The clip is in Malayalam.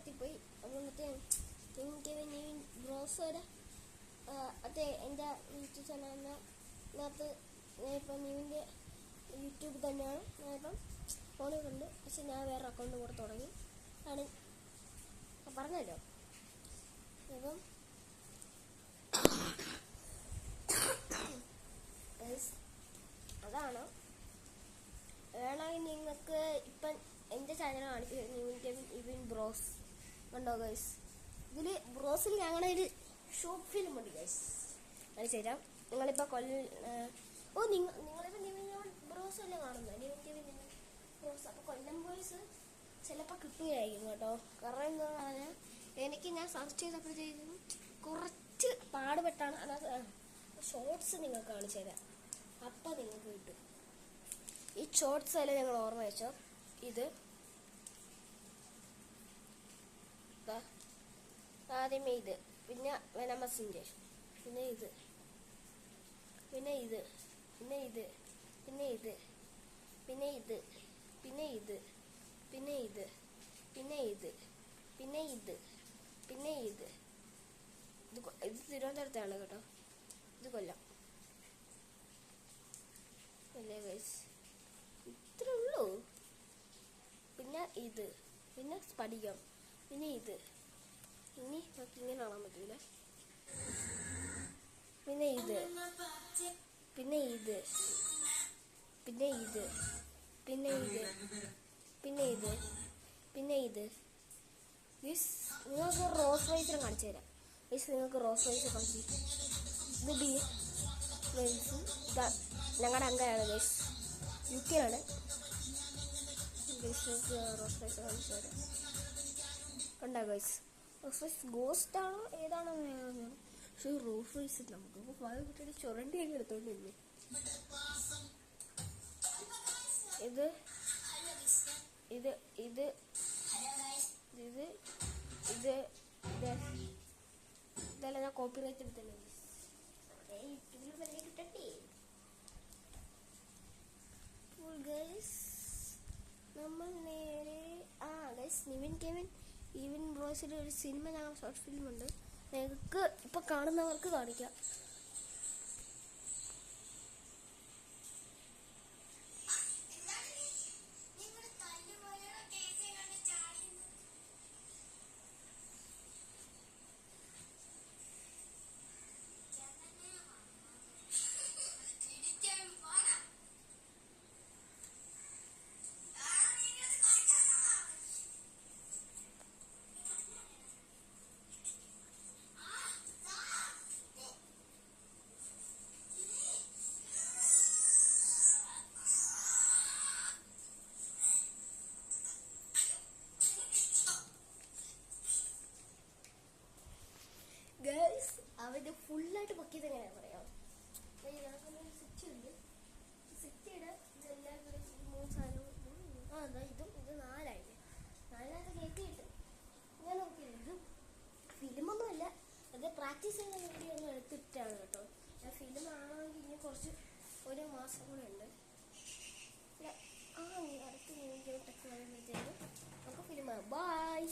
കത്തിപ്പോയി. അപ്പോൾ മറ്റേ ബ്രോസർ മറ്റേ എൻ്റെ യൂട്യൂബ് ചാനലിനകത്ത് ഞാൻ ഇപ്പം നിവിൻ്റെ യൂട്യൂബ് തന്നെയാണ് ഞാനിപ്പം ഫോണിൽ കണ്ട്. പക്ഷെ ഞാൻ വേറെ അക്കൗണ്ട് കൂടെ തുടങ്ങി ആണ് പറഞ്ഞല്ലോ. അപ്പം അതാണ്. വേണമെങ്കിൽ നിങ്ങൾക്ക് ഇപ്പം എൻ്റെ ചാനൽ കാണിക്കും ഇവിൻ ബ്രോസ് കണ്ടോ ഗൈസ്. ഇതിൽ ബ്രോസിൽ ഞങ്ങളുടെ ഒരു ഷോർട്ട് ഫിലിം ഉണ്ട് ഗൈസ്, കാണിച്ചു തരാം. നിങ്ങളിപ്പോൾ നിങ്ങളിപ്പോൾ നിവിൻ ബ്രോസ് അല്ലേ കാണുന്നത്, നിവിൻ ബ്രോസ്. അപ്പോൾ കൊല്ലം ബോയ്സ് ചിലപ്പോൾ കിട്ടുകയായിരിക്കും കേട്ടോ. കാരണം എന്താ പറഞ്ഞാൽ ഞാൻ സെർച്ച് ചെയ്തപ്പോഴത്തേക്കും കുറച്ച് പാടുപെട്ടാണ് അതിനകത്ത് ഷോർട്സ് നിങ്ങൾക്ക് കാണിച്ചു തരാം. അപ്പം നിങ്ങൾക്ക് കിട്ടും. ഈ ഷോർട്സ് അല്ലേ ഞങ്ങൾ ഓർമ്മ വെച്ചോ. ഇത് ആദ്യമേ ഇത്, പിന്നെ വെനമസിൻ്റെ, പിന്നെ ഇത്, പിന്നെ ഇത്, പിന്നെ ഇത്, പിന്നെ ഇത്, പിന്നെ ഇത്, പിന്നെ ഇത്, പിന്നെ ഇത്, പിന്നെ ഇത്, പിന്നെ ഇത്, പിന്നെ ഇത്. ഇത് തിരുവനന്തപുരത്താണ് കേട്ടോ, ഇത് കൊല്ലം അല്ലേ ഗൈസ്. ഇത്രേ ഉള്ളൂ. പിന്നെ ഇത്, പിന്നെ സ്ഫടികം, പിന്നെ ഇത്. ഇനി നമുക്ക് ഇങ്ങനെ കാണാൻ പറ്റൂല. പിന്നെ ഇത്, പിന്നെ ഇത്, പിന്നെ ഇത്, പിന്നെ ഇത്, പിന്നെ ഇത്, പിന്നെ ഇത്. നിങ്ങൾക്ക് റോസ് റൈസിനെ കാണിച്ചു തരാം. നിങ്ങൾക്ക് റോസ് റൈസ് കാണിച്ചു. ഇത് ബി ഫ്രണ്ട്സ്, ഇതാ ഞങ്ങളുടെ അങ്കയാണ് ഗൈസ്, UK-ലാണ്. ഗൈസ് റോസ് റൈസ് കാണിച്ചു തരാം. കണ്ടാ ഗൈസ്, റോസ് റൈസ് ഗോസ്റ്റ് ആണോ ഏതാണെന്ന് ഞാൻ പക്ഷേ റോസ് റൈസ് നമുക്ക് പാല് കുട്ടിയുടെ ചുരണ്ടിയൊക്കെ എടുത്തോണ്ടിരുന്നു. ഇത് ഇത് ഇത് ഇത് ഇത് ഇതെല്ലാം ഞാൻ കോപ്പി റൈറ്റ് എടുത്തല്ലോ യൂട്യൂബിൽ തന്നെ കിട്ടട്ടെ. നമ്മൾ നേരെ ഗൈസ് ഇവിൻ ബ്രോസിൻ്റെ ഒരു സിനിമ ഞങ്ങൾ ഷോർട്ട് ഫിലിം ഉണ്ട്, നിങ്ങൾക്ക് ഇപ്പം കാണുന്നവർക്ക് കാണിക്കാം. അവൻ്റെ ഫുള്ളായിട്ട് പൊക്കിയത് എങ്ങനെയാ പറയാം. സ്വിച്ച് ഉണ്ട്, സ്വിച്ചിയുടെ ഇതെല്ലാം കൂടെ മൂന്ന് സാധനം ഇതും ഇത് നാലായില്ലേ, നാലിനകത്ത് കയറ്റിയിട്ട് ഞാൻ നോക്കിയില്ല. ഇത് ഫിലിമൊന്നും അല്ല, അത് പ്രാക്ടീസ് ചെയ്യുന്ന വീഡിയോ ഒന്നും എടുത്തിട്ടാണ് കേട്ടോ. ഞാൻ ഫിലിം ആണെങ്കിൽ ഇനി കുറച്ച് ഒരു മാസം കൂടെ ഉണ്ട്. അടുത്ത ടെക്നോളജി നമുക്ക് ഫിലിം. ബൈ.